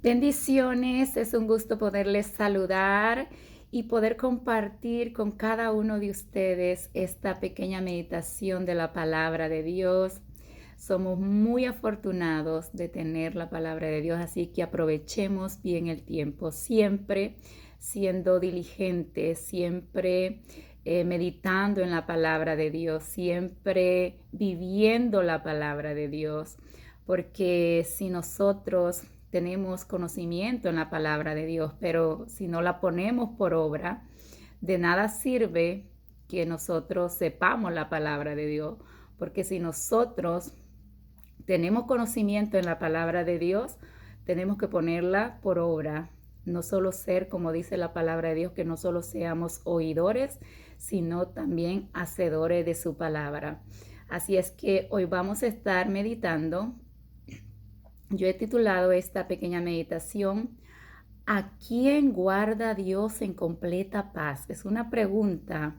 Bendiciones, es un gusto poderles saludar y poder compartir con cada uno de ustedes esta pequeña meditación de la palabra de Dios. Somos muy afortunados de tener la palabra de Dios, así que aprovechemos bien el tiempo, siempre siendo diligentes, siempre meditando en la palabra de Dios, siempre viviendo la palabra de Dios, porque si nosotros tenemos conocimiento en la palabra de Dios, pero si no la ponemos por obra, de nada sirve que nosotros sepamos la palabra de Dios, porque si nosotros tenemos conocimiento en la palabra de Dios, tenemos que ponerla por obra. No solo ser, como dice la palabra de Dios, que no solo seamos oidores, sino también hacedores de su palabra. Así es que hoy vamos a estar meditando. Yo he titulado esta pequeña meditación, ¿a quién guarda Dios en completa paz? Es una pregunta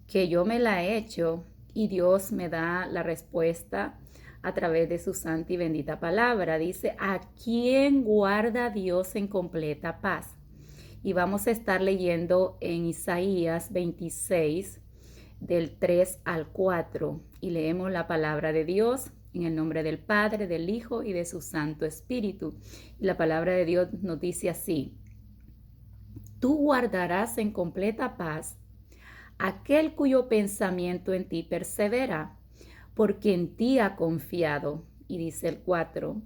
que yo me la he hecho y Dios me da la respuesta a través de su santa y bendita palabra. Dice, ¿a quién guarda Dios en completa paz? Y vamos a estar leyendo en Isaías 26, del 3 al 4, y leemos la palabra de Dios en el nombre del Padre, del Hijo y de su Santo Espíritu. Y la palabra de Dios nos dice así: tú guardarás en completa paz aquel cuyo pensamiento en ti persevera, porque en ti ha confiado. Y dice el 4,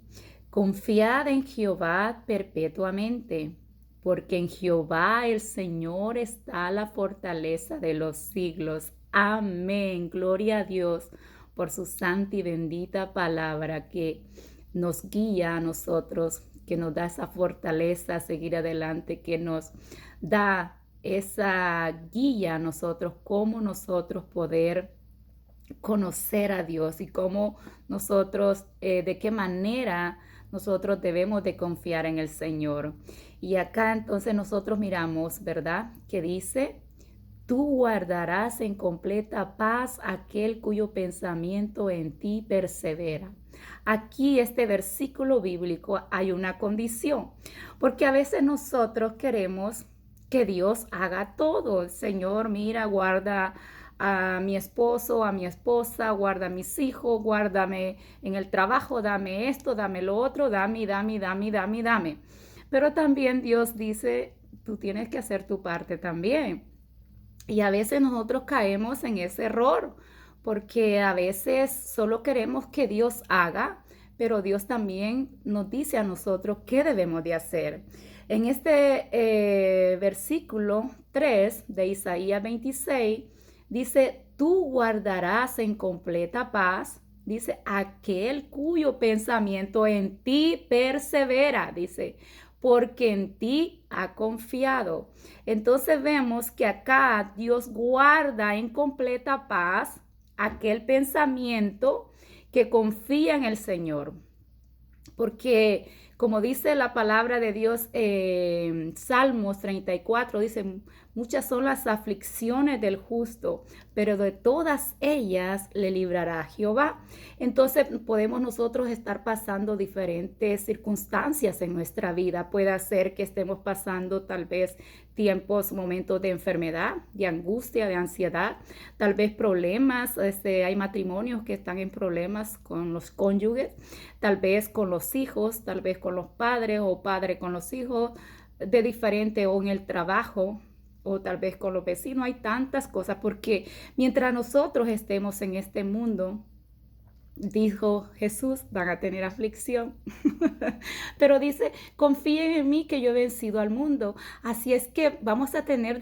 confiad en Jehová perpetuamente, porque en Jehová el Señor está la fortaleza de los siglos. Amén. Gloria a Dios por su santa y bendita palabra que nos guía a nosotros, que nos da esa fortaleza a seguir adelante, que nos da esa guía a nosotros, cómo nosotros poder conocer a Dios y cómo nosotros, de qué manera nosotros debemos de confiar en el Señor. Y acá entonces nosotros miramos, ¿verdad? Que dice, tú guardarás en completa paz aquel cuyo pensamiento en ti persevera. Aquí este versículo bíblico hay una condición, porque a veces nosotros queremos que Dios haga todo. El Señor, mira, guarda a mi esposo, a mi esposa, guarda a mis hijos, guárdame en el trabajo, dame esto, dame lo otro, dame. Pero también Dios dice, tú tienes que hacer tu parte también. Y a veces nosotros caemos en ese error, porque a veces solo queremos que Dios haga, pero Dios también nos dice a nosotros qué debemos de hacer. En este versículo 3 de Isaías 26, dice, tú guardarás en completa paz, dice, aquel cuyo pensamiento en ti persevera, dice, porque en ti ha confiado. Entonces vemos que acá Dios guarda en completa paz aquel pensamiento que confía en el Señor. Porque como dice la palabra de Dios en Salmos 34, dice, muchas son las aflicciones del justo, pero de todas ellas le librará Jehová. Entonces podemos nosotros estar pasando diferentes circunstancias en nuestra vida. Puede ser que estemos pasando tal vez tiempos, momentos de enfermedad, de angustia, de ansiedad, tal vez problemas, hay matrimonios que están en problemas con los cónyuges, tal vez con los hijos, tal vez con los padres o padres con los hijos, de diferente, o en el trabajo, o tal vez con los vecinos. Hay tantas cosas, porque mientras nosotros estemos en este mundo, dijo Jesús, van a tener aflicción. Pero dice, confíen en mí que yo he vencido al mundo. Así es que vamos a tener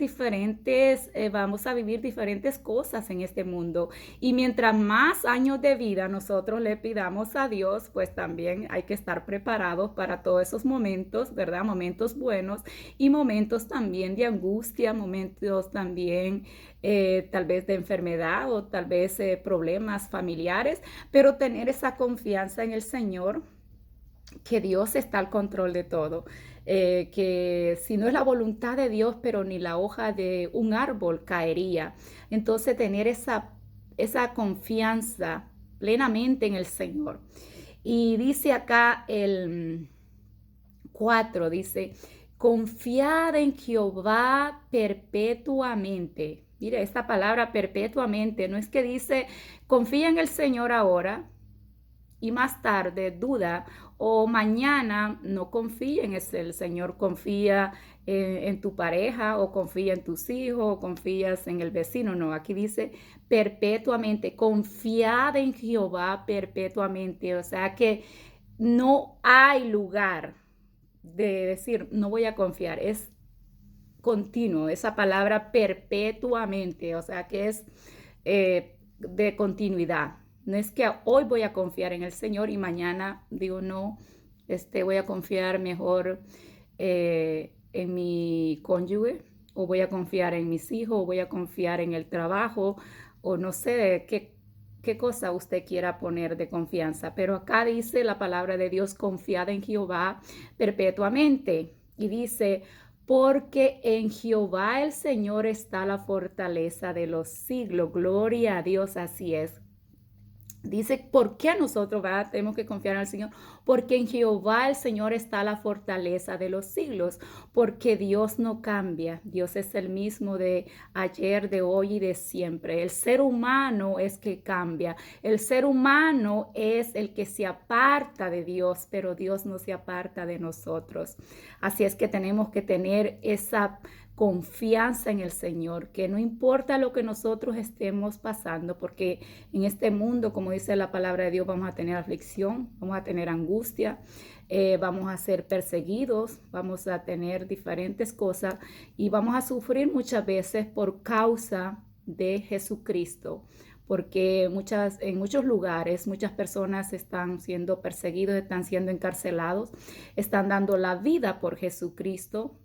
vamos a vivir diferentes cosas en este mundo. Y mientras más años de vida nosotros le pidamos a Dios, pues también hay que estar preparados para todos esos momentos, ¿verdad? Momentos buenos y momentos también de angustia, momentos también tal vez de enfermedad o tal vez problemas familiares, pero tener esa confianza en el Señor, que Dios está al control de todo, que si no es la voluntad de Dios, pero ni la hoja de un árbol caería. Entonces tener esa confianza plenamente en el Señor. Y dice acá el 4 dice, confiad en Jehová perpetuamente. Mire, esta palabra perpetuamente no es que dice, confía en el Señor ahora y más tarde duda, o mañana no confía en el Señor, confía en tu pareja, o confía en tus hijos, o confías en el vecino. No, aquí dice perpetuamente, confiad en Jehová perpetuamente. O sea que no hay lugar de decir no voy a confiar, es continuo, esa palabra perpetuamente, o sea que es de continuidad. No es que hoy voy a confiar en el Señor y mañana digo no, voy a confiar mejor en mi cónyuge, o voy a confiar en mis hijos, o voy a confiar en el trabajo, o no sé qué cosa usted quiera poner de confianza. Pero acá dice la palabra de Dios, confiad en Jehová perpetuamente. Y dice, porque en Jehová el Señor está la fortaleza de los siglos. Gloria a Dios, así es. Dice, ¿por qué nosotros tenemos que confiar en el Señor? Porque en Jehová el Señor está la fortaleza de los siglos, porque Dios no cambia. Dios es el mismo de ayer, de hoy y de siempre. El ser humano es que cambia. El ser humano es el que se aparta de Dios, pero Dios no se aparta de nosotros. Así es que tenemos que tener esa confianza en el Señor, que no importa lo que nosotros estemos pasando, porque en este mundo, como dice la palabra de Dios, vamos a tener aflicción, vamos a tener angustia, vamos a ser perseguidos, vamos a tener diferentes cosas y vamos a sufrir muchas veces por causa de Jesucristo, porque en muchos lugares muchas personas están siendo perseguidos, están siendo encarcelados, están dando la vida por Jesucristo,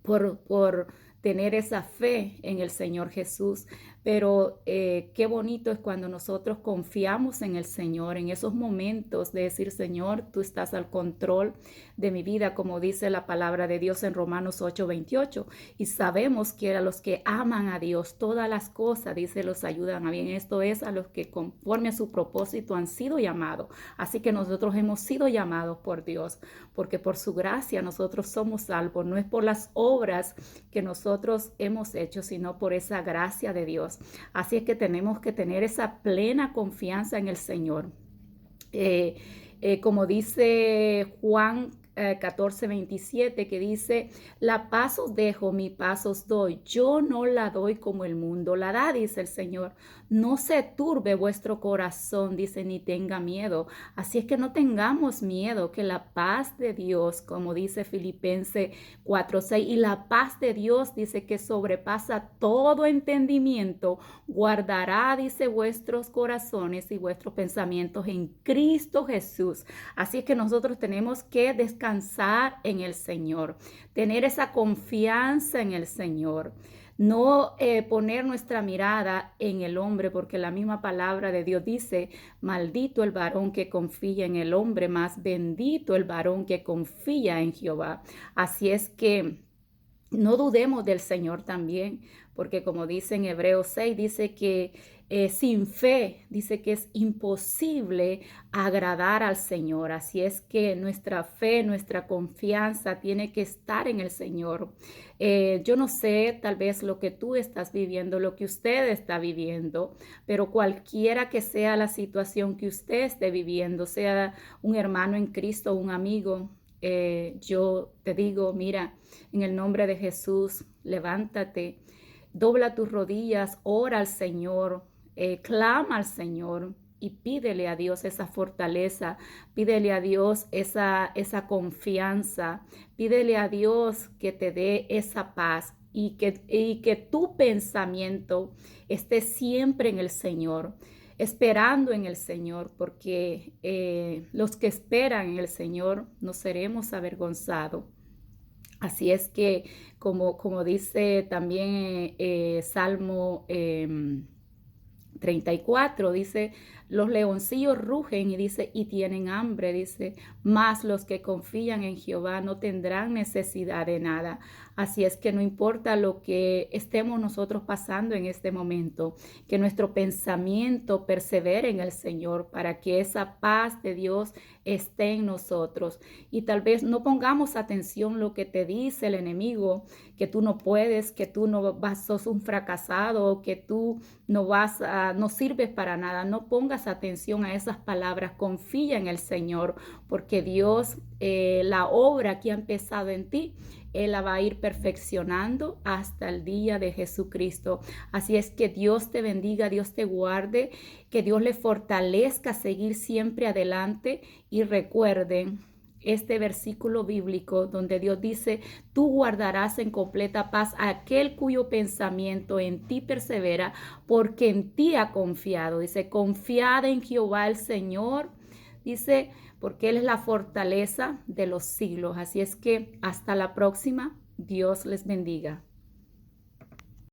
por tener esa fe en el Señor Jesús. Pero qué bonito es cuando nosotros confiamos en el Señor, en esos momentos de decir, Señor, tú estás al control de mi vida, como dice la palabra de Dios en Romanos 8:28. Y sabemos que a los que aman a Dios, todas las cosas, dice, los ayudan a bien. Esto es a los que conforme a su propósito han sido llamados. Así que nosotros hemos sido llamados por Dios, porque por su gracia nosotros somos salvos. No es por las obras que nosotros hemos hecho, sino por esa gracia de Dios. Así es que tenemos que tener esa plena confianza en el Señor. Como dice Juan 14:27, que dice, la paz os dejo, mi paz os doy. Yo no la doy como el mundo la da, dice el Señor. No se turbe vuestro corazón, dice, ni tenga miedo. Así es que no tengamos miedo, que la paz de Dios, como dice Filipenses 4:6, y la paz de Dios, dice, que sobrepasa todo entendimiento, guardará, dice, vuestros corazones y vuestros pensamientos en Cristo Jesús. Así es que nosotros tenemos que descansar en el Señor, tener esa confianza en el Señor. No poner nuestra mirada en el hombre, porque la misma palabra de Dios dice, maldito el varón que confía en el hombre, más bendito el varón que confía en Jehová. Así es que no dudemos del Señor también, porque como dice en Hebreos 6, dice que sin fe, dice que es imposible agradar al Señor. Así es que nuestra fe, nuestra confianza tiene que estar en el Señor. Yo no sé tal vez lo que tú estás viviendo, lo que usted está viviendo, pero cualquiera que sea la situación que usted esté viviendo, sea un hermano en Cristo, un amigo, yo te digo, mira, en el nombre de Jesús, levántate, dobla tus rodillas, ora al Señor, clama al Señor y pídele a Dios esa fortaleza, pídele a Dios esa confianza, pídele a Dios que te dé esa paz y que tu pensamiento esté siempre en el Señor, esperando en el Señor, porque los que esperan en el Señor no seremos avergonzados. Así es que, como dice también Salmo 34, dice, los leoncillos rugen y dice, y tienen hambre, dice, mas los que confían en Jehová no tendrán necesidad de nada. Así es que no importa lo que estemos nosotros pasando en este momento, que nuestro pensamiento persevere en el Señor para que esa paz de Dios esté en nosotros. Y tal vez no pongamos atención lo que te dice el enemigo, que tú no puedes, que tú no vas, sos un fracasado, que tú no sirves para nada. No pongas atención a esas palabras. Confía en el Señor, porque Dios, la obra que ha empezado en ti, Él la va a ir perfeccionando hasta el día de Jesucristo. Así es que Dios te bendiga, Dios te guarde, que Dios le fortalezca a seguir siempre adelante. Y recuerden este versículo bíblico donde Dios dice, tú guardarás en completa paz a aquel cuyo pensamiento en ti persevera, porque en ti ha confiado. Dice, confiad en Jehová el Señor. Dice, porque Él es la fortaleza de los siglos. Así es que hasta la próxima. Dios les bendiga.